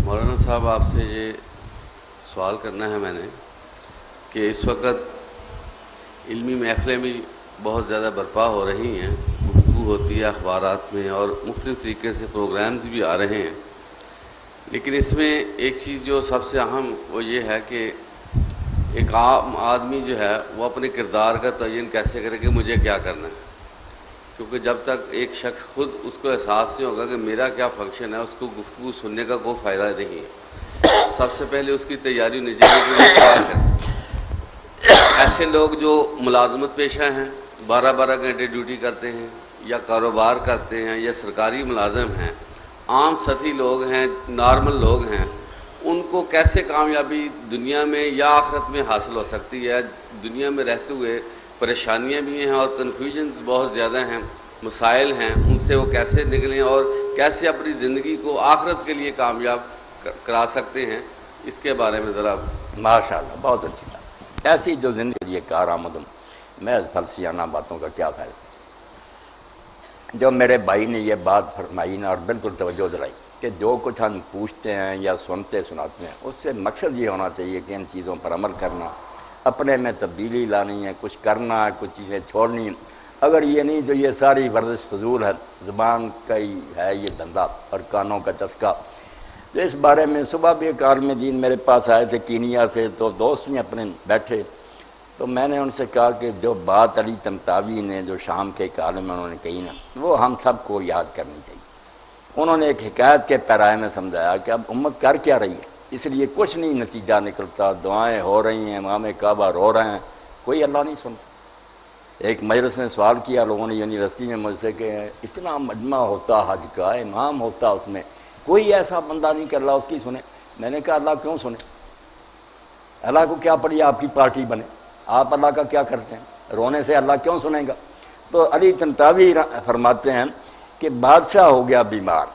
مولانا صاحب آپ سے یہ سوال کرنا ہے میں نے کہ اس وقت علمی محفلیں بھی بہت زیادہ برپا ہو رہی ہیں، گفتگو ہوتی ہے اخبارات میں اور مختلف طریقے سے پروگرامز بھی آ رہے ہیں، لیکن اس میں ایک چیز جو سب سے اہم وہ یہ ہے کہ ایک عام آدمی جو ہے وہ اپنے کردار کا تعین کیسے کرے کہ مجھے کیا کرنا ہے، کیونکہ جب تک ایک شخص خود اس کو احساس نہیں ہوگا کہ میرا کیا فنکشن ہے، اس کو گفتگو سننے کا کوئی فائدہ نہیں ہے۔ سب سے پہلے اس کی تیاری ہونی چاہیے کہ وہ کیا کرے۔ ایسے لوگ جو ملازمت پیشہ ہیں، 12 گھنٹے ڈیوٹی کرتے ہیں یا کاروبار کرتے ہیں یا سرکاری ملازم ہیں، عام سطحی لوگ ہیں، نارمل لوگ ہیں، ان کو کیسے کامیابی دنیا میں یا آخرت میں حاصل ہو سکتی ہے؟ دنیا میں رہتے ہوئے پریشانیاں بھی ہیں اور کنفیوژنز بہت زیادہ ہیں، مسائل ہیں، ان سے وہ کیسے نکلیں اور کیسے اپنی زندگی کو آخرت کے لیے کامیاب کرا سکتے ہیں، اس کے بارے میں ذرا۔ ماشاءاللہ، بہت اچھی بات۔ ایسی جو زندگی یہ کارآمدم محض فلسفیانہ باتوں کا کیا فائدہ؟ جو میرے بھائی نے یہ بات فرمائی نا اور بالکل توجہ دلائی کہ جو کچھ ہم پوچھتے ہیں یا سنتے سناتے ہیں اس سے مقصد یہ ہونا چاہیے کہ ان چیزوں پر عمل کرنا، اپنے میں تبدیلی لانی ہے، کچھ کرنا ہے، کچھ چیزیں چھوڑنی ہیں۔ اگر یہ نہیں تو یہ ساری ورزش فضول ہے، زبان کا ہی ہے یہ دھندا اور کانوں کا چسکا۔ تو اس بارے میں صبح بھی ایک عالم دین میرے پاس آئے تھے کینیا سے، تو دوست ہی اپنے بیٹھے، تو میں نے ان سے کہا کہ جو بات علی طنطاوی نے جو شام کے ایک عالم انہوں نے کہی نا وہ ہم سب کو یاد کرنی چاہیے۔ انہوں نے ایک حکایت کے پیرائے میں سمجھایا کہ اب امت کر کیا رہی ہے، اس لیے کچھ نہیں نتیجہ نکلتا، دعائیں ہو رہی ہیں، امام کعبہ رو رہے ہیں، کوئی اللہ نہیں سنتا۔ ایک مجلس نے سوال کیا لوگوں نے یونیورسٹی میں مجھ سے کہ اتنا مجمع ہوتا حج کا، امام ہوتا اس میں، کوئی ایسا بندہ نہیں کہ اللہ اس کی سنے۔ میں نے کہا اللہ کیوں سنے؟ اللہ کو کیا پڑی آپ کی پارٹی بنے؟ آپ اللہ کا کیا کرتے ہیں؟ رونے سے اللہ کیوں سنے گا؟ تو علی طنطاوی فرماتے ہیں کہ بادشاہ ہو گیا بیمار،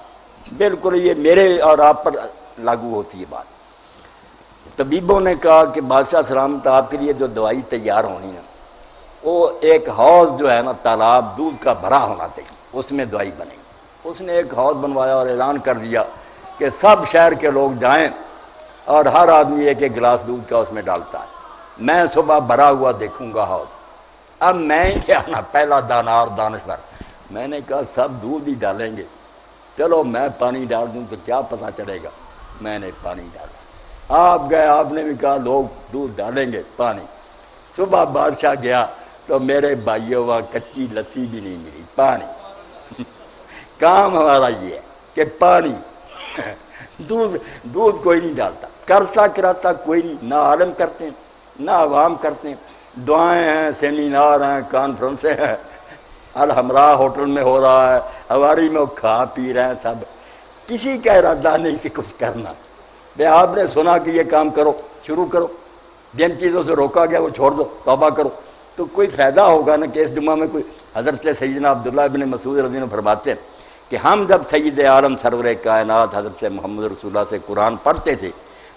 بالکل یہ میرے اور آپ پر لاگو ہوتی ہے بات۔ طبیبوں نے کہا کہ بادشاہ سلامت آپ کے لیے جو دوائی تیار ہونی ہے وہ ایک حوض جو ہے نا تالاب دودھ کا بھرا ہونا چاہیے، اس میں دوائی بنے گی۔ اس نے ایک حوض بنوایا اور اعلان کر دیا کہ سب شہر کے لوگ جائیں اور ہر آدمی ایک ایک گلاس دودھ کا اس میں ڈالتا ہے، میں صبح بھرا ہوا دیکھوں گا حوض۔ اب میں کیا نا پہلا دانار دانشور، میں نے کہا سب دودھ ہی ڈالیں گے، چلو میں پانی ڈال دوں تو کیا پتہ چلے گا۔ میں نے پانی ڈالا، آپ گئے، آپ نے بھی کہا لوگ دودھ ڈالیں گے پانی۔ صبح بادشاہ گیا تو میرے بھائیوں وہاں کچی لسی بھی نہیں ملی، پانی۔ کام ہمارا یہ ہے کہ پانی دودھ کوئی نہیں ڈالتا، کرتا کراتا کوئی نہیں، نہ عالم کرتے ہیں نہ عوام کرتے ہیں۔ دعائیں ہیں، سیمینار ہیں، کانفرنسیں ہیں، الحمراء ہوٹل میں ہو رہا ہے، ہواری میں وہ کھا پی رہے ہیں سب، کسی کا ارادہ نہیں کہ کچھ کرنا۔ بھئی آپ نے سنا کہ یہ کام کرو، شروع کرو، جن چیزوں سے روکا گیا وہ چھوڑ دو، توبہ کرو، تو کوئی فائدہ ہوگا نا کہ اس جمعہ میں کوئی۔ حضرت سیدنا عبداللہ بن مسعود رضی اللہ عنہ فرماتے ہیں کہ ہم جب سید عالم سرور کائنات حضرت محمد رسول اللہ سے قرآن پڑھتے تھے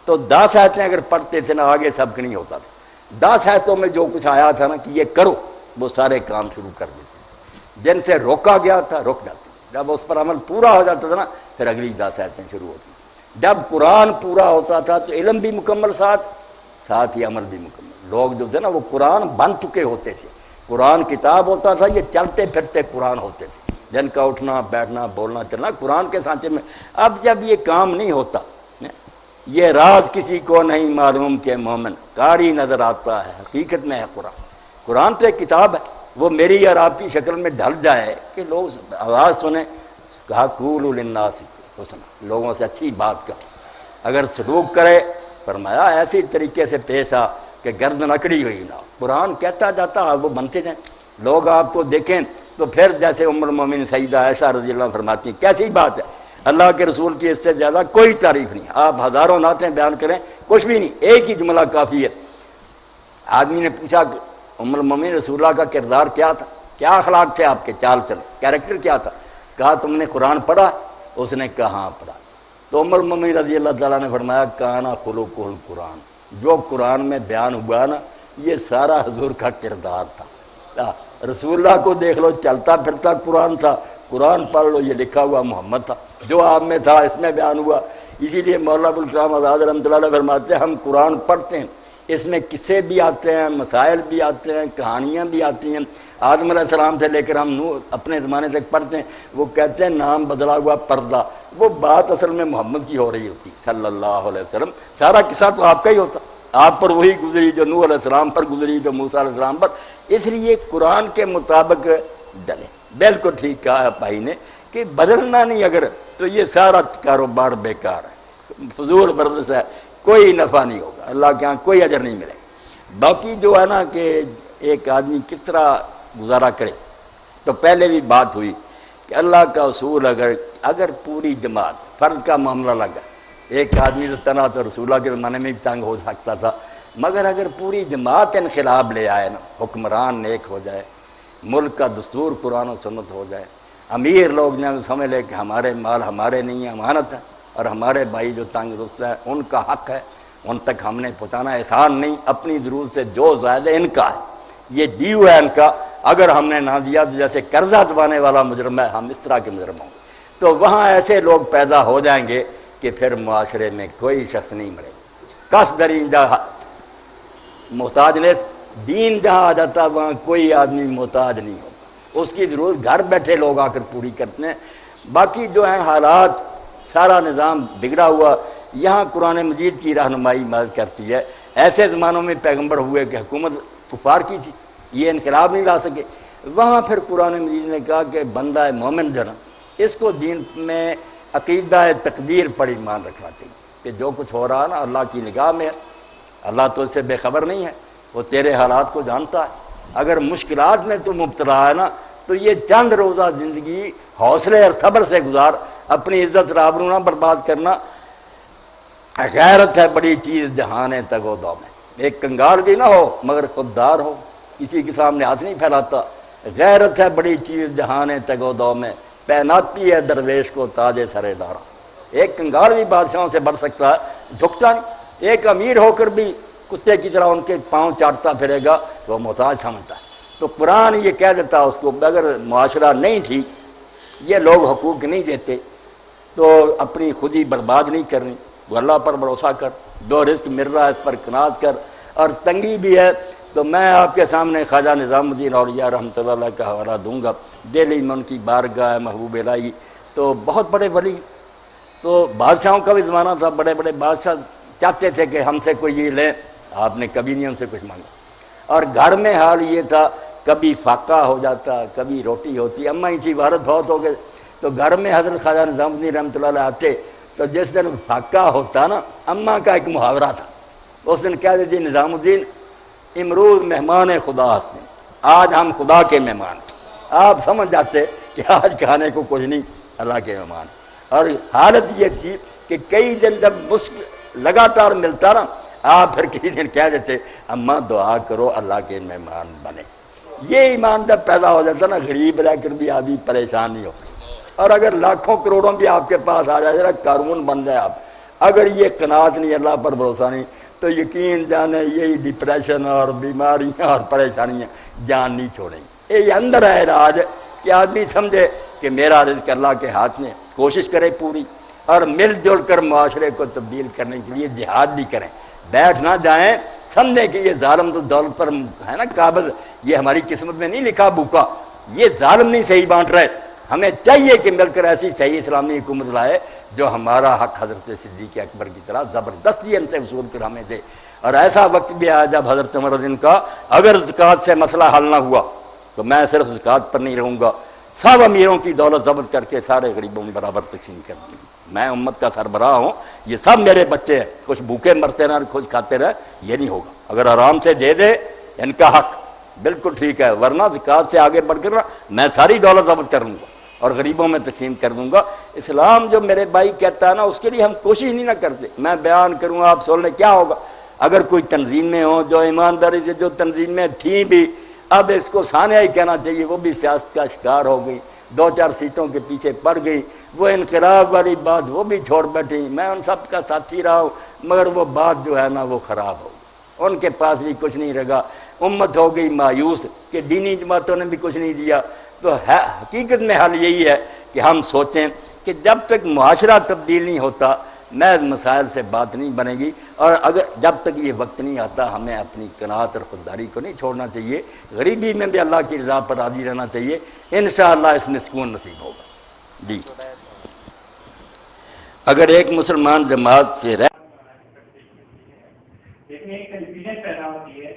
تو 10 آیتیں اگر پڑھتے تھے نا آگے سبق نہیں ہوتا تھا۔ 10 آیتوں میں جو کچھ آیا تھا نا کہ یہ کرو، وہ سارے کام شروع کر دیتے تھے، جن سے روکا گیا تھا رک جاتے، جب اس پر عمل پورا ہو جاتا تھا نا پھر اگلی 10 آیتیں شروع ہوتی۔ جب قرآن پورا ہوتا تھا تو علم بھی مکمل ساتھ ہی عمل بھی مکمل۔ لوگ جو تھے نا وہ قرآن بن چکے ہوتے تھے، قرآن کتاب ہوتا تھا، یہ چلتے پھرتے قرآن ہوتے تھے، جن کا اٹھنا بیٹھنا بولنا چلنا قرآن کے سانچے میں۔ اب جب یہ کام نہیں ہوتا، یہ راز کسی کو نہیں معلوم کہ مومن قاری نظر آتا ہے حقیقت میں ہے قرآن۔ قرآن تو ایک کتاب ہے، وہ میری اور آپ کی شکل میں ڈھل جائے کہ لوگ آواز سنیں، کہا قولوا للناس حسنا، لوگوں سے اچھی بات کا اگر سلوک کرے، فرمایا ایسی طریقے سے پیش آ کہ گردن اکڑی ہوئی نہ ہو۔ قرآن کہتا جاتا وہ بنتے جائیں، لوگ آپ کو دیکھیں تو پھر جیسے ام المومنین سیدہ عائشہ رضی اللہ عنہ فرماتی ہیں کیسی بات ہے، اللہ کے رسول کی اس سے زیادہ کوئی تعریف نہیں، آپ ہزاروں نعتیں بیان کریں کچھ بھی نہیں، ایک ہی جملہ کافی ہے۔ آدمی نے پوچھا کہ ام المومنین رسول اللہ کا کردار کیا تھا، کیا اخلاق تھے آپ کے، چال چل کیریکٹر کیا تھا؟ کہا تم نے قرآن پڑھا؟ اس نے کہا ہاں پڑھا۔ تو ام المومنین رضی اللہ تعالیٰ نے فرمایا کانا خلقہ القرآن، جو قرآن میں بیان ہوا نا یہ سارا حضور کا کردار تھا۔ رسول اللہ کو دیکھ لو چلتا پھرتا قرآن تھا، قرآن پڑھ لو یہ لکھا ہوا محمد تھا، جو آپ میں تھا اس میں بیان ہوا، اسی لیے مولانا ابوالکلام آزاد رحمۃ اللہ علیہ فرماتے ہیں ہم قرآن پڑھتے ہیں، اس میں قصے بھی آتے ہیں، مسائل بھی آتے ہیں، کہانیاں بھی آتی ہیں۔ آدم علیہ السلام سے لے کر ہم نوح اپنے زمانے تک پڑھتے ہیں، وہ کہتے ہیں نام بدلا ہوا پردہ، وہ بات اصل میں محمد کی ہو رہی ہوتی صلی اللہ علیہ وسلم، سارا قصہ تو آپ کا ہی ہوتا، آپ پر وہی گزری جو نوح علیہ السلام پر گزری، جو موسیٰ علیہ السلام پر۔ اس لیے قرآن کے مطابق ڈلے۔ بالکل ٹھیک کہا بھائی نے کہ بدلنا نہیں اگر تو یہ سارا کاروبار بیکار ہے، فضول ورزش ہے، کوئی نفع نہیں ہوگا، اللہ کے ہاں کوئی اجر نہیں ملے۔ باقی جو ہے نا کہ ایک آدمی کس طرح گزارا کرے، تو پہلے بھی بات ہوئی کہ اللہ کا اصول اگر پوری جماعت، فرد کا معاملہ لگا، ایک آدمی تو تنہا تو رسول اللہ کے زمانے میں بھی تنگ ہو سکتا تھا، مگر اگر پوری جماعت انقلاب لے آئے نا، حکمران نیک ہو جائے، ملک کا دستور قرآن و سنت ہو جائے، امیر لوگ نے سمجھ لے کہ ہمارے مال ہمارے نہیں ہیں، امانت ہے، اور ہمارے بھائی جو تنگ رست ہے ان کا حق ہے، ان تک ہم نے پہنچانا، احسان نہیں، اپنی ضرورت سے جو زائد ہے ان کا ہے، یہ ڈیو ہے ان کا، اگر ہم نے نہ دیا تو جیسے قرضہ دبانے والا مجرم ہے، ہم اس طرح کے مجرم ہوں گے۔ تو وہاں ایسے لوگ پیدا ہو جائیں گے کہ پھر معاشرے میں کوئی شخص نہیں مرے گا۔ کس درین جہاں محتاج نے دین جہاں آ جاتا وہاں کوئی آدمی محتاج نہیں ہوگا، اس کی ضرورت گھر بیٹھے لوگ آ کر پوری کرتے ہیں۔ باقی جو ہیں حالات، سارا نظام بگڑا ہوا، یہاں قرآن مجید کی رہنمائی مدد کرتی ہے۔ ایسے زمانوں میں پیغمبر ہوئے کہ حکومت کفار کی تھی، یہ انقلاب نہیں لا سکے، وہاں پھر قرآن مجید نے کہا کہ بندہ مومن جو نا اس کو دین میں عقیدہ تقدیر پر ایمان رکھنا چاہیے کہ جو کچھ ہو رہا ہے نا اللہ کی نگاہ میں ہے، اللہ تو اس سے بے خبر نہیں ہے، وہ تیرے حالات کو جانتا ہے۔ اگر مشکلات میں تو مبتلا ہے نا تو یہ چند روزہ زندگی حوصلے اور صبر سے گزار، اپنی عزت رابرو نہ برباد کرنا۔ غیرت ہے بڑی چیز جہان تگ و دو میں، ایک کنگال بھی نہ ہو مگر خوددار ہو، کسی کے سامنے ہاتھ نہیں پھیلاتا۔ غیرت ہے بڑی چیز جہان تگ و دو میں، پہناتی ہے درویش کو تاج سر دارا۔ ایک کنگال بھی بادشاہوں سے بڑھ سکتا ہے، جھکتا نہیں، ایک امیر ہو کر بھی کتے کی طرح ان کے پاؤں چاٹتا پھرے گا، وہ محتاج سمجھتا ہے۔ تو قرآن یہ کہہ دیتا اس کو اگر معاشرہ نہیں ٹھیک، یہ لوگ حقوق نہیں دیتے تو اپنی خودی برباد نہیں کرنی، وہ اللہ پر بھروسہ کر، جو رزق مل رہا ہے اس پر قناعت کر، اور تنگی بھی ہے تو میں آپ کے سامنے خواجہ نظام الدین اولیاء رحمۃ اللہ علیہ کا حوالہ دوں گا، دہلی میں ان کی بارگاہ محبوب الہی، تو بہت بڑے ولی، تو بادشاہوں کا بھی زمانہ تھا، بڑے بڑے بادشاہ چاہتے تھے کہ ہم سے کوئی یہ لیں، آپ نے کبھی نہیں ان سے کچھ مانگا، اور گھر میں حال یہ تھا کبھی فاقہ ہو جاتا، کبھی روٹی ہوتی، اماں ہی تھی وارث بہت ہو گئے، تو گھر میں حضرت خواجہ نظام الدین رحمۃ اللہ علیہ آتے، تو جس دن فاقہ ہوتا نا، اماں کا ایک محاورہ تھا، اس دن کہہ دیتی نظام الدین امروز مہمان خدا ہستیں، آج ہم خدا کے مہمان ہیں۔ آپ سمجھ جاتے کہ آج کھانے کو کچھ نہیں، اللہ کے مہمان۔ اور حالت یہ تھی کہ کئی دن جب مشکل لگاتار ملتا نا، آپ پھر کسی دن کہہ دیتے اماں دعا کرو اللہ کے مہمان بنے۔ یہ ایمان جب پیدا ہو جاتا نا، غریب رہ کر بھی آدمی پریشان نہیں ہوتا، اور اگر لاکھوں کروڑوں بھی آپ کے پاس آ جائے، قارون بن جائے آپ، اگر یہ قناعت نہیں، اللہ پر بھروسہ نہیں، تو یقین جانے یہی ڈپریشن اور بیماریاں اور پریشانیاں جان نہیں چھوڑیں گی۔ یہ اندر ہے راج کہ آدمی سمجھے کہ میرا رزق اللہ کے ہاتھ میں، کوشش کرے پوری، اور مل جل کر معاشرے کو تبدیل کرنے کے لیے جہاد بھی کریں، بیٹھ نہ جائیں سمجھیں کہ یہ ظالم تو دولت پر ہے نا قابض، یہ ہماری قسمت میں نہیں لکھا بھوکا، یہ ظالم نہیں صحیح بانٹ رہے، ہمیں چاہیے کہ مل کر ایسی صحیح اسلامی حکومت لائے جو ہمارا حق حضرت صدیق اکبر کی طرح زبردستی ان سے وصول کر ہمیں دے۔ اور ایسا وقت بھی آیا جب حضرت عمر رضی اللہ عنہ کا اگر زکوٰۃ سے مسئلہ حل نہ ہوا تو میں صرف زکوٰۃ پر نہیں رہوں گا، سب امیروں کی دولت ضبط کر کے سارے غریبوں میں برابر تقسیم کر دوں، میں امت کا سربراہ ہوں، یہ سب میرے بچے ہیں، کچھ بھوکے مرتے رہے کچھ کھاتے رہے، یہ نہیں ہوگا، اگر آرام سے دے دے ان کا حق بالکل ٹھیک ہے، ورنہ زکوٰۃ سے آگے بڑھ کر میں ساری دولت ضبط کر لوں گا اور غریبوں میں تقسیم کر دوں گا۔ اسلام جو میرے بھائی کہتا ہے نا، اس کے لیے ہم کوشش نہیں نہ کرتے، میں بیان کروں آپ سن لیں کیا ہوگا۔ اگر کوئی تنظیمیں ہوں جو ایمانداری سے جو تنظیمیں تھیں بھی، اب اس کو ثانیہ ہی کہنا چاہیے، وہ بھی سیاست کا شکار ہو گئی، 2-4 سیٹوں کے پیچھے پڑ گئی، وہ انقلاب والی بات وہ بھی چھوڑ بیٹھی، میں ان سب کا ساتھی رہا ہوں، مگر وہ بات جو ہے نا وہ خراب ہو گئی، ان کے پاس بھی کچھ نہیں رہا، امت ہو گئی مایوس کہ دینی جماعتوں نے بھی کچھ نہیں دیا۔ تو حقیقت میں حل یہی ہے کہ ہم سوچیں کہ جب تک معاشرہ تبدیل نہیں ہوتا، محض مسائل سے بات نہیں بنے گی، اور اگر جب تک یہ وقت نہیں آتا ہمیں اپنی قناعت اور خودداری کو نہیں چھوڑنا چاہیے، غریبی میں بھی اللہ کی رضا پر راضی رہنا چاہیے، انشاءاللہ اس میں سکون نصیب ہوگا۔ جی اگر ایک مسلمان جماعت سے رہ لیکن ایک کنفیوژن پیدا ہوتی ہے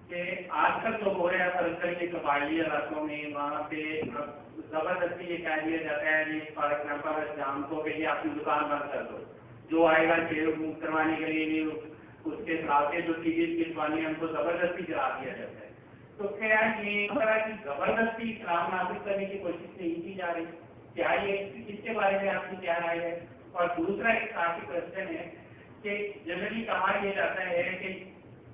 کہ آج کل جو ہو رہا ہے فرض کے قبائلی علاقوں میں وہاں پہ زبردستی یہ کہہ دیا جاتا ہے فار ایگزامپل شام کو کہ یہ اپنی دکان بند کر دو، جو آئے گا شیر کروانے کے لیے اس کے خلاف جو چیزیں کسوانی ہے ان کو زبردستی کرا دیا جاتا ہے۔ تو کیا یہ طرح کی زبردستی اسلام نافذ کرنے کی کوشش نہیں کی جا رہی؟ کیا یہ اس کے بارے میں آپ کی کیا رائے ہے؟ اور دوسرا ایک کافی کوشچن ہے کہ جنرلی کہا یہ جاتا ہے کہ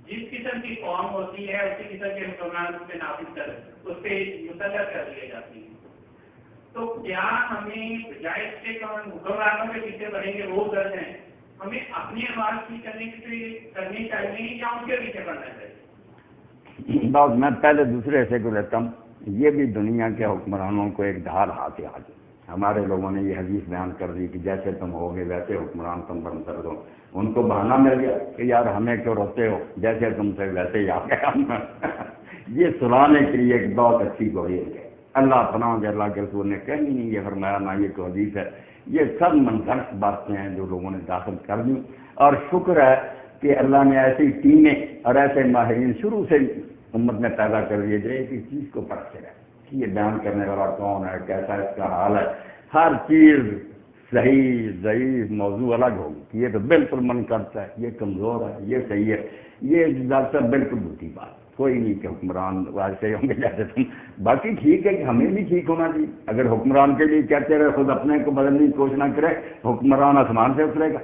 جس قسم کی قوم ہوتی ہے اسی قسم کے حکمران اس پہ نافذ کر اس پہ مسلط کر دیے جاتی ہیں، تو کیا ہمیں بجائے اس کے حکمرانوں کے پیچھے بڑھیں گے وہ کر ہیں، ہمیں اپنی آواز کی کرنی چاہیے یا ان کے پیچھے بڑھنا چاہیے؟ بات میں پہلے دوسرے حصے کو لیتا ہوں۔ یہ بھی دنیا کے حکمرانوں کو ایک ڈھال ہاتھ آ گئی۔ ہمارے لوگوں نے یہ حدیث بیان کر دی کہ جیسے تم ہوگے ویسے حکمران تم بن کر دو، ان کو بہانہ مل گیا کہ یار ہمیں کیوں روتے ہو، جیسے تم سے ویسے ہی آ گیا۔ یہ سلانے کے لیے ایک بہت اچھی گوئی ہے۔ اللہ پناہ دے، اللہ کے رسول نے کہیں نہیں یہ فرمایا، نہ یہ کوئی حدیث ہے، یہ سب منگھڑت باتیں ہیں جو لوگوں نے داخل کر دی، اور شکر ہے کہ اللہ نے ایسی ٹیمیں اور ایسے ماہرین شروع سے امت میں پیدا کر دیے جو ایک چیز کو پرکھتے رہے کہ یہ بیان کرنے والا کون ہے، کیسا اس کا حال ہے، ہر چیز صحیح ضعیف موضوع الگ ہوگی کہ یہ تو بالکل من کرتا ہے، یہ کمزور ہے، یہ صحیح ہے، یہ ڈاکٹر صاحب بالکل جھوٹی بات، کوئی نہیں کہ حکمران ایسے ہوں گے جیسے تم، باقی ٹھیک ہے کہ ہمیں بھی ٹھیک ہونا چاہیے۔ اگر حکمران کے لیے کہتے رہے خود اپنے کو بدلنے کی کوشش نہ کرے، حکمران آسمان سے اترے گا،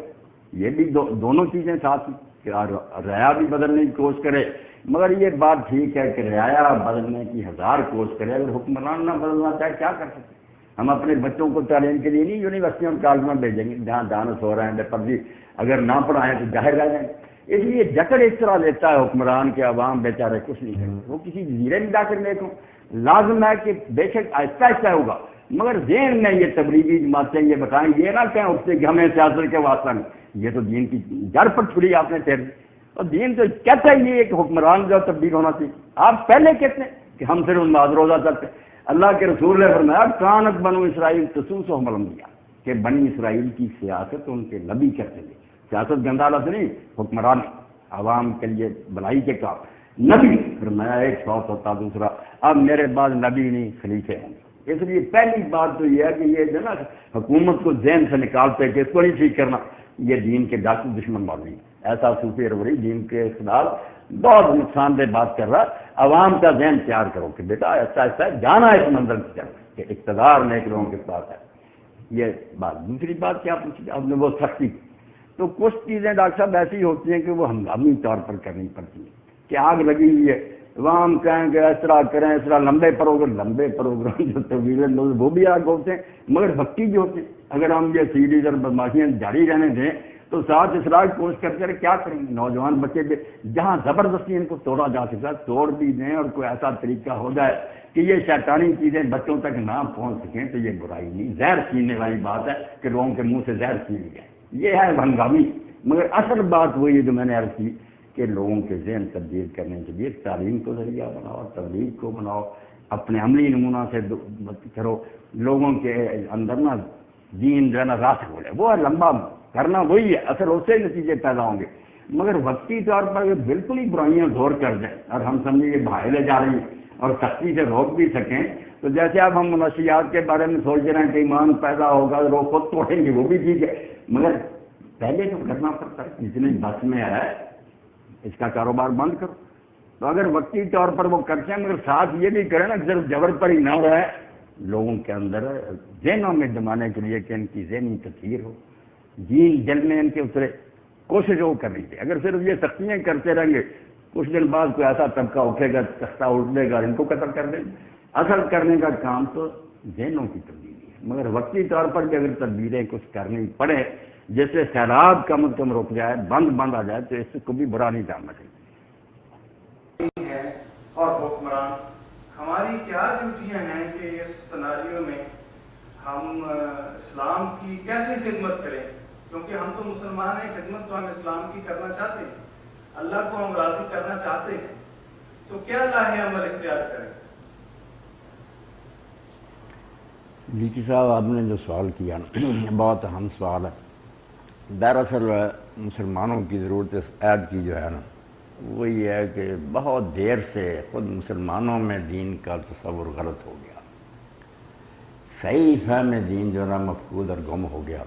یہ بھی دونوں چیزیں ساتھ ہیں کہ رعایا بھی بدلنے کی کوشش کرے، مگر یہ بات ٹھیک ہے کہ رعایا بدلنے کی ہزار کوشش کرے، اگر حکمران نہ بدلنا چاہے کیا کر سکتے؟ ہم اپنے بچوں کو تعلیم کے لیے نہیں یونیورسٹیوں اور کالج میں بھیجیں گے جہاں ڈانس ہو رہے ہیں، بے پردگی اگر نہ پڑھائیں تو ظاہر رہ جائیں گے۔ اس لیے جکڑ اس طرح لیتا ہے حکمران کے عوام بیچارے کچھ نہیں کرتے، وہ کسی جزیرے میں جا کر دیکھوں، لازم ہے کہ بے شک آہستہ آہستہ ہوگا، مگر ذہن میں یہ تبلیغی جماعتیں یہ بتائیں، یہ نہ کہیں اس سے کہ ہمیں سیاست کے واسطہ نہیں، یہ تو دین کی جڑ پر چھری آپ نے تیری، اور دین تو کہتا ہی یہ کہ حکمران جو تبدیل ہونا چاہیے۔ آپ پہلے کہتے ہیں کہ ہم صرف نماز روزہ کرتے ہیں، اللہ کے رسول نے فرمایا کانت بنو اسرائیل تسوسہم الانبیاء، کہ بنی اسرائیل کی سیاست ان کے نبی کرتے تھے، سیاست گندہ لفظ نہیں، حکمران عوام کے لیے بھلائی کے کام، نبی فرمایا ایک شوق ہوتا دوسرا، اب میرے بعد نبی نہیں خلیفے ہوں گے۔ اس لیے پہلی بات تو یہ ہے کہ یہ جو نا حکومت کو ذہن سے نکالتے کہ اس کو نہیں ٹھیک کرنا، یہ دین کے ڈاکو دشمن بن گئی، ایسا صوفی روری دین کے خلاف بہت نقصان دہ بات کر رہا۔ عوام کا ذہن تیار کرو کہ بیٹا ایسا ایسا جانا ہے اس منظر کی طرف کہ اقتدار نیک لوگوں کے پاس ہے، یہ بات۔ دوسری بات کیا پوچھی آپ نے، وہ سختی، تو کچھ چیزیں ڈاکٹر صاحب ایسی ہوتی ہیں کہ وہ ہنگامی طور پر کرنی پڑتی ہیں کہ آگ لگی ہوئی ہے، عوام کہیں گے اس طرح کریں، اس طرح لمبے پروگرام جو طویل وہ بھی آگ ہوتے ہیں، مگر وقتی جو ہوتے ہیں۔ اگر ہم یہ سیریز اور بدماشیاں جاری رہنے دیں تو ساتھ اصلاح کی کوشش کر کے کیا کریں گے؟ نوجوان بچے بھی جہاں زبردستی ان کو توڑا جا سکتا ہے توڑ بھی دیں، اور کوئی ایسا طریقہ ہو جائے کہ یہ شیطانی چیزیں بچوں تک نہ پہنچ سکیں تو یہ برائی نہیں، زہر چھیننے والی بات ہے کہ لوگوں کے منہ سے زہر چھین لیا، یہ ہے ہنگامی۔ مگر اصل بات وہی ہے جو میں نے عرض کی کہ لوگوں کے ذہن تبدیل کرنے کے لیے تعلیم کو ذریعہ بناؤ، تبلیغ کو بناؤ، اپنے عملی نمونہ سے کرو، لوگوں کے اندر نا دین جو ہے نا راسخ ہو جائے، وہ ہے لمبا کرنا، وہی ہے اصل، اس سے نتیجے پیدا ہوں گے۔ مگر وقتی طور پر یہ بالکل ہی برائیاں زور کر دیں اور ہم سمجھیں یہ بہائے لے جا رہی ہیں اور سختی سے روک بھی سکیں، تو جیسے اب ہم منشیات کے بارے میں سوچ رہے ہیں کہ ایمان پیدا ہوگا، لوگ خود توڑیں گے، وہ بھی ٹھیک ہے، مگر پہلے تو کرنا پڑتا ہے، جتنے بس میں ہے اس کا کاروبار بند کرو۔ تو اگر وقتی طور پر وہ کرتے ہیں، مگر ساتھ یہ بھی کریں نا کہ صرف جبر پر ہی نہ رہے، لوگوں کے اندر ذہنوں میں جمانے کے لیے کہ ان کی ذہنی تطہیر ہو، دین دل میں ان کے اترے، کوشش وہ کرنی چاہیے۔ اگر صرف یہ سختیاں کرتے رہیں گے، کچھ دن بعد کوئی ایسا طبقہ اٹھے گا، تختہ الٹے گا، ان کو قتل کر دیں گے۔ اصل کرنے کا کام تو ذہنوں کی تبدیلی ہے، مگر وقتی طور پر بھی اگر تبدیلیں کچھ کرنی پڑے، جیسے سیلاب کم از کم رک جائے، بند آ جائے، تو اس کو بھی برا نہیں جاننا چاہیے۔ اور حکمران ہماری کیا ڈیوٹیاں ہیں کہ اس سناریو میں ہم اسلام کی کیسے خدمت کریں کیونکہ ہم تو مسلمان ہیں، خدمت تو ہم اسلام کی کرنا چاہتے ہیں، اللہ کو ہم راضی کرنا چاہتے ہیں، تو کیا لاہ عمل اختیار کریں؟ لیکی صاحب آپ نے جو سوال کیا نا بہت اہم سوال ہے۔ دراصل مسلمانوں کی ضرورت اس عید کی جو ہے نا وہ یہ ہے کہ بہت دیر سے خود مسلمانوں میں دین کا تصور غلط ہو گیا، صحیح فہم دین جو ہے نا مفقود اور گم ہو گیا۔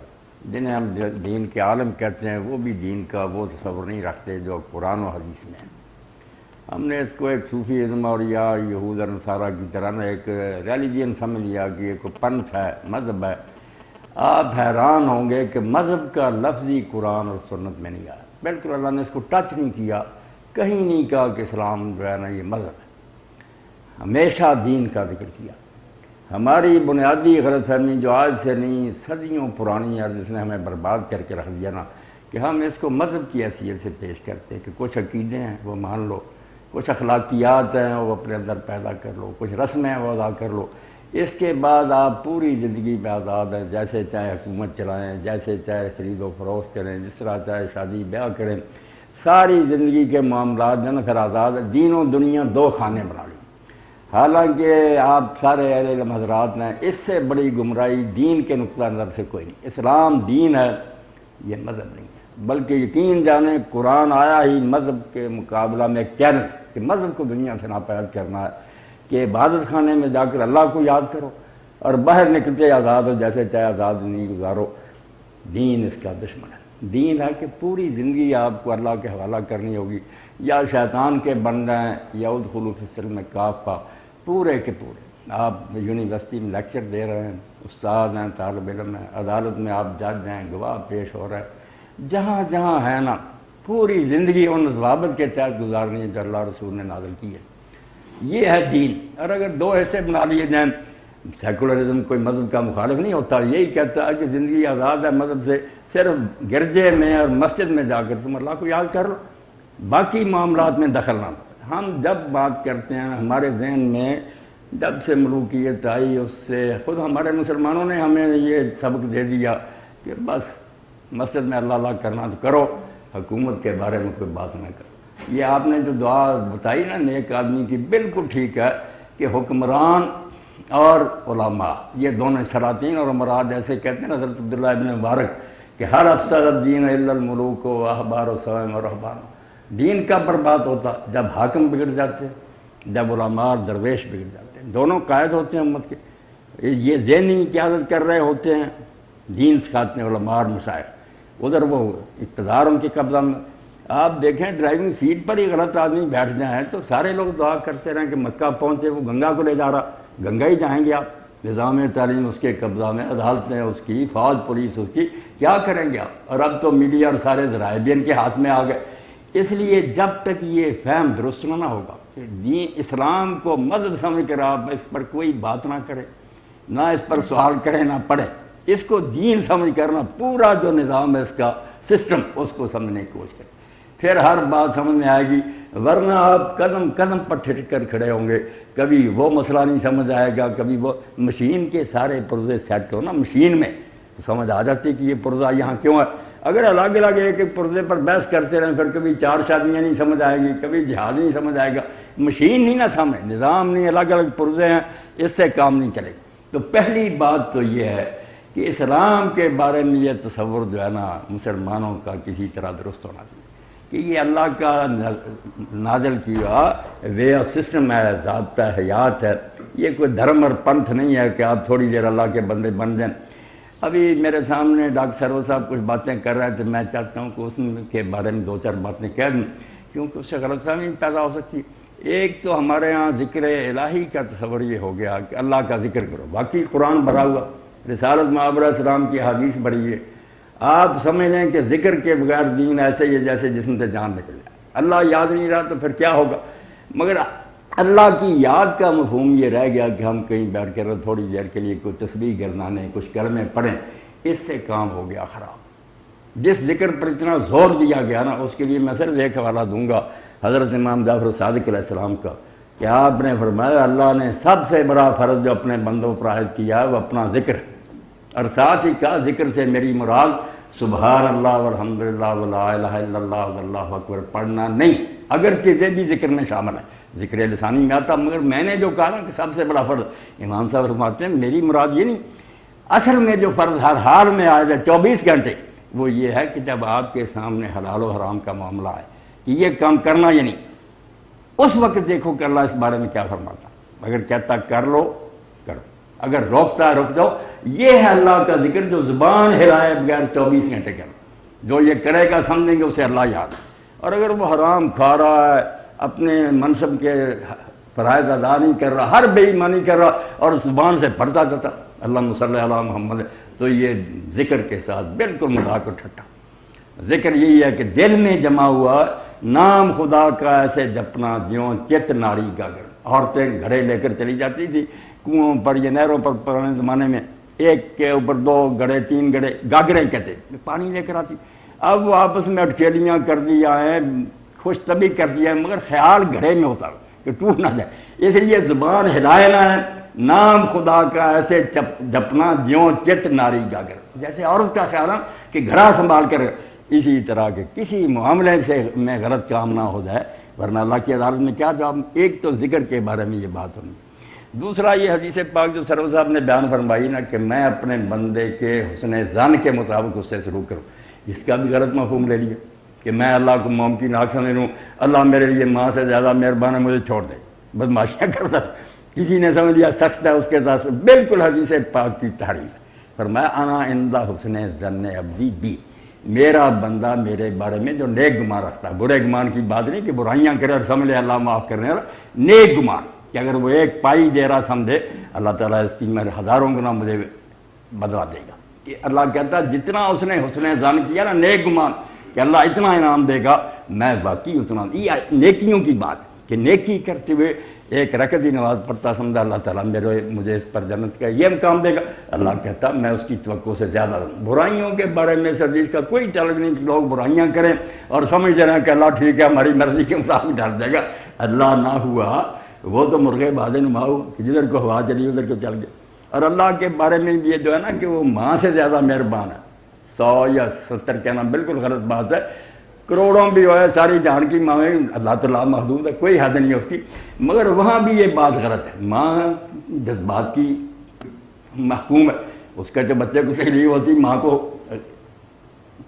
جنہیں ہم دین کے عالم کہتے ہیں وہ بھی دین کا وہ تصور نہیں رکھتے جو قرآن و حدیث میں ہے۔ ہم نے اس کو ایک صوفی ازم اور یا یہود اور نصارہ کی طرح نا ایک ریلیجین سمجھ لیا کہ ایک پنتھ ہے، مذہب ہے۔ آپ حیران ہوں گے کہ مذہب کا لفظی قرآن اور سنت میں نہیں آیا، بالکل اللہ نے اس کو ٹچ نہیں کیا، کہیں نہیں کہا کہ اسلام جو ہے نا یہ مذہب ہے، ہمیشہ دین کا ذکر کیا۔ ہماری بنیادی غلط فہمی جو آج سے نہیں صدیوں پرانی ہے، جس نے ہمیں برباد کر کے رکھ دیا نا، کہ ہم اس کو مذہب کی حیثیت سے پیش کرتے ہیں کہ کچھ عقیدے ہیں وہ مان لو، کچھ اخلاقیات ہیں وہ اپنے اندر پیدا کر لو، کچھ رسمیں ہیں وہ ادا کر لو، اس کے بعد آپ پوری زندگی میں آزاد ہیں، جیسے چاہے حکومت چلائیں، جیسے چاہے خرید و فروخت کریں، جس طرح چاہے شادی بیاہ کریں، ساری زندگی کے معاملات جو ہے نا پھر آزاد ہے۔ دین و دنیا دو خانے بنا لی۔ حالانکہ آپ سارے اہل علم حضرات نے اس سے بڑی گمراہی دین کے نقطہ نظر سے کوئی نہیں۔ اسلام دین ہے، یہ مذہب نہیں ہے، بلکہ یقین جانیں قرآن آیا ہی مذہب کے مقابلہ میں ایک چیلنج کہ مذہب کو دنیا سے ناپید کرنا ہے، کہ عبادت خانے میں جا کر اللہ کو یاد کرو اور باہر نکلتے آزاد ہو، جیسے چاہے آزاد نہیں گزارو۔ دین اس کا دشمن ہے۔ دین ہے کہ پوری زندگی آپ کو اللہ کے حوالہ کرنی ہوگی، یا شیطان کے بندے ہیں یا ادخلوا فی السلم کافہ، پورے کے پورے۔ آپ یونیورسٹی میں لیکچر دے رہے ہیں، استاد ہیں، طالب علم ہیں، عدالت میں آپ جج ہیں، گواہ پیش ہو رہے ہیں، جہاں جہاں ہے نا پوری زندگی ان ضوابط کے تحت گزارنی ہے جو اللہ رسول نے نازل کی ہے۔ یہ ہے دین۔ اور اگر دو حصے بنا لیے جائیں، سیکولرزم کوئی مذہب کا مخالف نہیں ہوتا، یہی کہتا ہے کہ زندگی آزاد ہے مذہب سے، صرف گرجے میں اور مسجد میں جا کر تم اللہ کو یاد کر لو، باقی معاملات میں دخل نہ دو۔ ہم جب بات کرتے ہیں ہمارے ذہن میں جب سے ملوکیت آئی اس سے خود ہمارے مسلمانوں نے ہمیں یہ سبق دے دیا کہ بس مسجد میں اللہ اللہ کرنا تو کرو، حکومت کے بارے میں کوئی بات نہ کرو۔ یہ آپ نے جو دعا بتائی نا نیک آدمی کی، بالکل ٹھیک ہے کہ حکمران اور علماء یہ دونوں سلاطین اور امراء جیسے کہتے ہیں نا حضرت عبداللہ ابن مبارک کہ ہر افسر الدین الا الملوک و احبار و صوائم و رہبان۔ دین کا برباد ہوتا جب حاکم بگڑ جاتے، جب علماء اور درویش بگڑ جاتے ہیں، دونوں قائد ہوتے ہیں امت کے، یہ ذہنی قیادت کر رہے ہوتے ہیں، دین سکھاتے ہیں علماء اور مشائخ، ادھر وہ اقتدار ان کے قبضہ میں۔ آپ دیکھیں ڈرائیونگ سیٹ پر ہی غلط آدمی بیٹھ جائیں تو سارے لوگ دعا کرتے رہیں کہ مکہ پہنچے، وہ گنگا کو لے جا رہا، گنگا ہی جائیں گے آپ، نظام تعلیم اس کے قبضہ میں، عدالتیں اس کی، فوج پولیس اس کی، کیا کریں گے آپ؟ اور اب تو میڈیا اور سارے ذرائع بھی ان کے ہاتھ میں آ گئے۔ اس لیے جب تک یہ فہم درست نہ ہوگا کہ دین اسلام کو مذہب سمجھ کر آپ اس پر کوئی بات نہ کریں، نہ اس پر سوال کریں، نہ پڑھیں، اس کو دین سمجھ کرنا، پورا جو نظام ہے اس کا سسٹم، اس کو سمجھنے کی کوشش کریں، پھر ہر بات سمجھ میں آئے گی۔ ورنہ آپ قدم قدم پر ٹھٹک کر کھڑے ہوں گے، کبھی وہ مسئلہ نہیں سمجھ آئے گا، کبھی وہ۔ مشین کے سارے پرزے سیٹ ہو نا مشین میں تو سمجھ آ جاتی کہ یہ پرزہ یہاں کیوں ہے۔ اگر الگ الگ ایک ایک پرزے پر بحث کرتے رہیں پھر کبھی چار شادیاں نہیں سمجھ آئے گی، کبھی جہاد نہیں سمجھ آئے گا، مشین نہیں نہ سامنے، نظام نہیں، الگ الگ پرزے ہیں، اس سے کام نہیں چلے گا۔ تو پہلی بات تو یہ ہے کہ اسلام کے بارے میں یہ تصور جو ہے نا مسلمانوں کا کسی طرح درست ہونا چاہیے کہ یہ اللہ کا نازل کیا وے آف سسٹم ہے، ضابطہ حیات ہے، یہ کوئی دھرم اور پنتھ نہیں ہے کہ آپ تھوڑی دیر اللہ کے بندے بن جائیں۔ ابھی میرے سامنے ڈاکٹر سرور صاحب کچھ باتیں کر رہے تھے، میں چاہتا ہوں کہ اس کے بارے میں دو چار باتیں کہہ دوں کیونکہ اس سے غلط فہمی پیدا ہو سکتی ہے۔ ایک تو ہمارے ہاں ذکر الہی کا تصور یہ ہو گیا کہ اللہ کا ذکر کرو، باقی قرآن بھرا ہوا، رسالت مآب علیہ السلام کی حدیث بڑھی ہے، آپ سمجھ لیں کہ ذکر کے بغیر دین ایسے ہی ہے جیسے جسم سے جان نکل جائے، اللہ یاد نہیں رہا تو پھر کیا ہوگا۔ مگر اللہ کی یاد کا مفہوم یہ رہ گیا کہ ہم کہیں بیٹھ کر تھوڑی دیر کے لیے کوئی تسبیح گردانے، کچھ کلمے پڑھیں، اس سے کام ہو گیا خراب۔ جس ذکر پر اتنا زور دیا گیا نا، اس کے لیے میں صرف ایک حوالہ دوں گا حضرت امام جعفر صادق علیہ السلام کا کہ آپ نے فرمایا اللہ نے سب سے بڑا فرض جو اپنے بندوں پر عائد کیا ہے وہ اپنا ذکر ہے، اور ساتھ ہی کہا ذکر سے میری مراد سبحان اللہ والحمدللہ ولا الہ الا اللہ واللہ اکبر پڑھنا نہیں، اگر کہ بھی ذکر میں شامل ہے، ذکر لسانی میں آتا، مگر میں نے جو کہا نا کہ سب سے بڑا فرض، امام صاحب فرماتے ہیں میری مراد یہ نہیں، اصل میں جو فرض ہر حال میں آ جائے 24 گھنٹے، وہ یہ ہے کہ جب آپ کے سامنے حلال و حرام کا معاملہ ہے کہ یہ کام کرنا یا نہیں، اس وقت دیکھو کہ اللہ اس بارے میں کیا فرماتا، اگر کہتا کر لو کرو، اگر روکتا ہے رک دو، یہ ہے اللہ کا ذکر جو زبان ہلائے بغیر 24 گھنٹے کرنا، جو یہ کرے گا سمجھیں گے اسے اللہ یاد ہے، اور اگر وہ حرام کھا رہا ہے، اپنے منصب کے فرائض ادا نہیں کر رہا، ہر بے ایمانی کر رہا اور زبان سے پڑھتا جاتا اللہم صلی علی محمد، تو یہ ذکر کے ساتھ بالکل مذاق و ٹھٹا۔ ذکر یہی ہے کہ دل میں جمع ہوا نام خدا کا ایسے جپنا جیوں چت ناری گاگر۔ عورتیں گھڑے لے کر چلی جاتی تھی کنووں پر یا نہروں پر پرانے زمانے میں، ایک کے اوپر 2 گھڑے 3 گھڑے، گاگریں کہتے، پانی لے کر آتی، اب وہ آپس میں اٹکیلیاں کر دیا ہے، خوش طبی کر دیا ہے، مگر خیال گھڑے میں ہوتا ہے کہ ٹوٹ نہ جائے، اس لیے زبان ہلائے نہ ہے، نام خدا کا ایسے جپنا جیوں چت ناری گاگر، جیسے عورت کا خیال ہے کہ گھڑا سنبھال کر، اسی طرح کے کسی معاملے سے میں غلط کام نہ ہو جائے، ورنہ اللہ کی عدالت میں کیا جواب۔ ایک تو ذکر کے بارے میں یہ بات ہونی، دوسرا یہ حدیث پاک جو سرور صاحب نے بیان فرمائی نا کہ میں اپنے بندے کے حسن ظن کے مطابق اس سے سلوک کروں، اس کا بھی غلط مفہوم لے لیا کہ میں اللہ کو ممکن آنکھ سمجھ لوں، اللہ میرے لیے ماں سے زیادہ مہربان ہے، مجھے چھوڑ دے، بدماشیاں کرتا، کسی نے سمجھ لیا سخت ہے اس کے ساتھ، بالکل حدیث پاک کی تحریف۔ فرمایا انا عند حسن ظن عبدی بی، میرا بندہ میرے بارے میں جو نیک گمان رکھتا ہے، برے گمان کی بات نہیں کہ برائیاں کرے اور سمجھ لے اللہ معاف کرنے والا، نیک گمان کہ اگر وہ ایک پائی دے رہا سمجھے اللہ تعالیٰ اس کی میں ہزاروں گنا مجھے بدلا دے گا۔ یہ اللہ کہتا ہے جتنا اس نے حسن ظن کیا نا، نیک گمان کہ اللہ اتنا انعام دے گا، میں باقی اتنا، یہ نیکیوں کی بات کہ نیکی کرتے ہوئے ایک رکعت کی نماز پڑھتا سمجھا اللہ تعالیٰ مجھے اس پر جنت کا یہ مقام دے گا، اللہ کہتا میں اس کی توقع سے زیادہ دوں۔ برائیوں کے بارے میں اس حدیث کا کوئی تعلق نہیں کہ لوگ برائیاں کریں اور سمجھ رہے ہیں کہ اللہ ٹھیک ہے ہماری مرضی کے مطابق ڈال دے گا، اللہ نہ ہوا وہ تو مرغے باد نما ہو کہ جدھر کو ہوا چلی ادھر کو چل گئے۔ اور اللہ کے بارے میں یہ جو ہے نا کہ وہ ماں سے زیادہ مہربان ہے، 100 یا 70 کہنا بالکل غلط بات ہے، کروڑوں بھی ہوئے ساری جہان کی ماں، اللہ تعالیٰ محدود ہے، کوئی حد نہیں ہے اس کی، مگر وہاں بھی یہ بات غلط ہے، ماں جذبات کی محکوم ہے، اس کا جو بچے کو تکلیف ہوتی ماں کو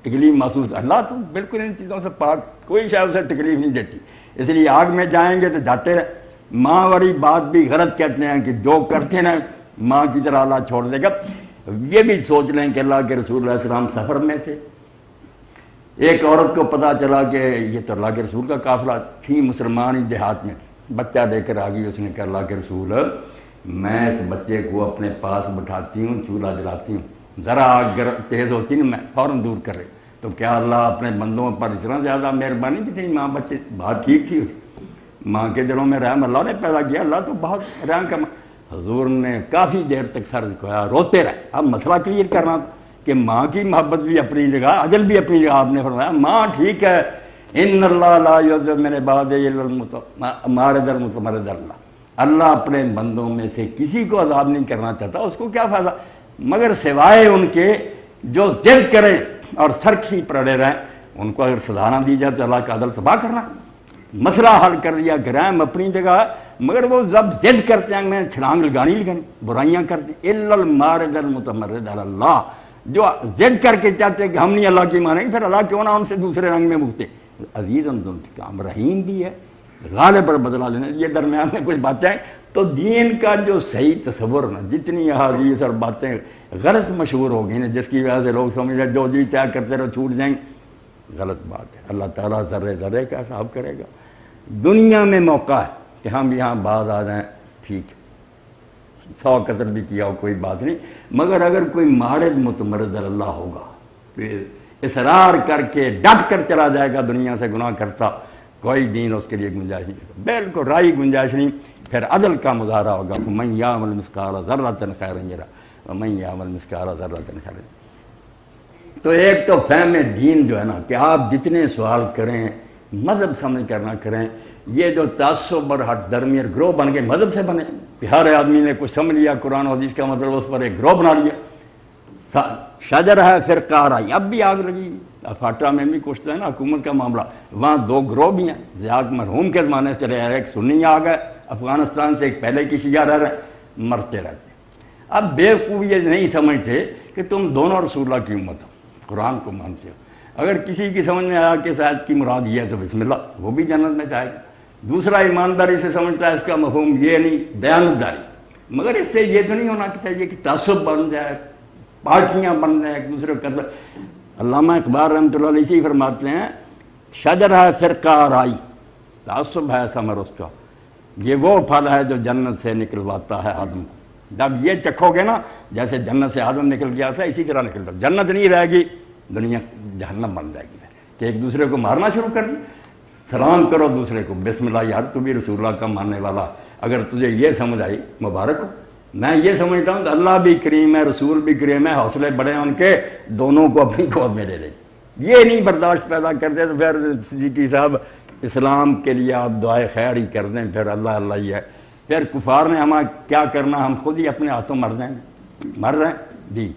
تکلیف محسوس، اللہ تو بالکل ان چیزوں سے پاک، کوئی شاید اسے تکلیف نہیں دیتی، اس لیے آگ میں جائیں گے تو جاتے رہے۔ ماں والی بات بھی غلط کہتے ہیں کہ جو کرتے ہیں ماں کی طرح اللہ چھوڑ دے گا۔ یہ بھی سوچ لیں کہ اللہ کے رسول علیہ السلام سفر میں تھے، ایک عورت کو پتہ چلا کہ یہ تو اللہ کے رسول کا قافلہ تھی، مسلمان ہی دیہات میں بچہ دے کر آ گئی، اس نے کہا اللہ کے رسول میں اس بچے کو اپنے پاس بٹھاتی ہوں، چولہا جلاتی ہوں، ذرا آگ تیز ہوتی نا میں فوراً دور کر رہی، تو کیا اللہ اپنے بندوں پر اتنا زیادہ مہربانی کی تھی؟ ماں بچے بات ٹھیک تھی، اس ماں کے دلوں میں رحم اللہ نے پیدا کیا، اللہ تو بہت رحم کا۔ حضور نے کافی دیر تک سر جھکایا، روتے رہے۔ اب مسئلہ کلیئر کرنا کہ ماں کی محبت بھی اپنی جگہ، اجل بھی اپنی جگہ، آپ نے فرمایا ماں ٹھیک ہے، ان اللہ لا یعذب من عبادہ الا المارد المتمرد، اللہ اپنے بندوں میں سے کسی کو عذاب نہیں کرنا چاہتا، اس کو کیا فائدہ، مگر سوائے ان کے جو ضد کریں اور سرکشی پر اڑے رہیں، ان کو اگر سزا نہ دی جائے تو اللہ کا عدل تباہ کرنا۔ مسئلہ حل کر لیا، گرائم اپنی جگہ، مگر وہ جب ضد کرتے ہیں میں چھلانگ لگانی برائیاں کرتے ہیں، الا المارد المتمرد اللہ، جو ضد کر کے چاہتے ہیں کہ ہم نہیں اللہ کی مانیں گے، پھر اللہ کیوں نہ ان سے دوسرے رنگ میں مکتے۔ عزیز انتقام رحیم بھی ہے، غالب پر بدلا لینا، یہ درمیان میں کچھ باتیں ہیں تو دین کا جو صحیح تصور نا، جتنی احادیث اور باتیں غلط مشہور ہو گئی نا، جس کی وجہ سے لوگ سمجھ رہے جو جی چاہ کرتے رہو چھوٹ جائیں گے، غلط بات ہے۔ اللہ تعالیٰ ذرے ذرے کا حساب کرے گا۔ دنیا میں موقع ہے کہ ہم یہاں بعض آ جائیں، ٹھیک ہے، 100 قتل بھی کیا ہو کوئی بات نہیں، مگر اگر کوئی مارد متمرد اللہ ہوگا پھر اصرار کر کے ڈٹ کر چلا جائے گا دنیا سے گناہ کرتا، کوئی دین اس کے لیے گنجائش نہیں، بالکل رائی گنجائش نہیں، پھر عدل کا مظاہرہ ہوگا، من یعمل مثقال ذرۃ خیرا یرہ ومن یعمل مثقال ذرۃ شرا۔ تو ایک تو فہم دین جو ہے نا کہ آپ جتنے سوال کریں مذہب سمجھ کر نہ کریں، یہ جو تعصب اور ہٹ درمی اور گروہ بن کے مذہب سے بنے کہ ہر آدمی نے کچھ سمجھ لیا قرآن و حدیث کا مطلب اس پر ایک گروہ بنا لیا، شجر ہے پھر کار آئی، اب بھی آگ لگی، فاٹا میں بھی کچھ ہے نا حکومت کا معاملہ، وہاں دو گروہ بھی ہیں، زیاد مرحوم کے زمانے سے چلے آ رہے، ایک سنی آ گئے افغانستان سے، ایک پہلے کی شیعہ رہ رہے ہیں، مرتے رہتے ہیں۔ اب بیوقوف یہ نہیں سمجھتے کہ تم دونوں رسول اللہ کی امت ہو، قرآن کو مانتے ہو۔ اگر کسی کی سمجھ میں آیا کہ شاید کی مراد یہ ہے تو بسم اللہ، وہ بھی جنت میں جائے گا۔ دوسرا ایمانداری سے سمجھتا ہے اس کا مفہوم یہ نہیں، دیانتداری، مگر اس سے یہ تو نہیں ہونا چاہیے کہ تعصب بن جائے، پارٹیاں بن جائیں ایک دوسرے کو۔ علامہ اقبال رحمۃ اللہ علیہ اسی فرماتے ہیں شجر ہے فرقہ آرائی، تعصب ہے ثمر اس کا، یہ وہ پھل ہے جو جنت سے نکلواتا ہے آدم۔ جب یہ چکھو گے نا، جیسے جنت سے آدم نکل گیا تھا اسی طرح نکلتا، جنت نہیں رہے گی، دنیا جہنم بن جائے گی، کہ ایک دوسرے کو مارنا شروع کر دیں۔ سلام کرو دوسرے کو، بسم اللہ، یار تو بھی رسول اللہ کا ماننے والا، اگر تجھے یہ سمجھ آئی مبارک ہو۔ میں یہ سمجھتا ہوں کہ اللہ بھی کریم ہے، رسول بھی کریم ہے، حوصلے بڑے ہیں ان کے، دونوں کو اپنی گود میں لے لیں۔ یہ نہیں برداشت پیدا کرتے تو پھر صدیقی صاحب اسلام کے لیے آپ دعائے خیر ہی کر دیں، پھر اللہ اللہ ہی ہے، پھر کفار نے ہمیں کیا کرنا، ہم خود ہی اپنے ہاتھوں مر جائیں گے، مر رہے ہیں جی۔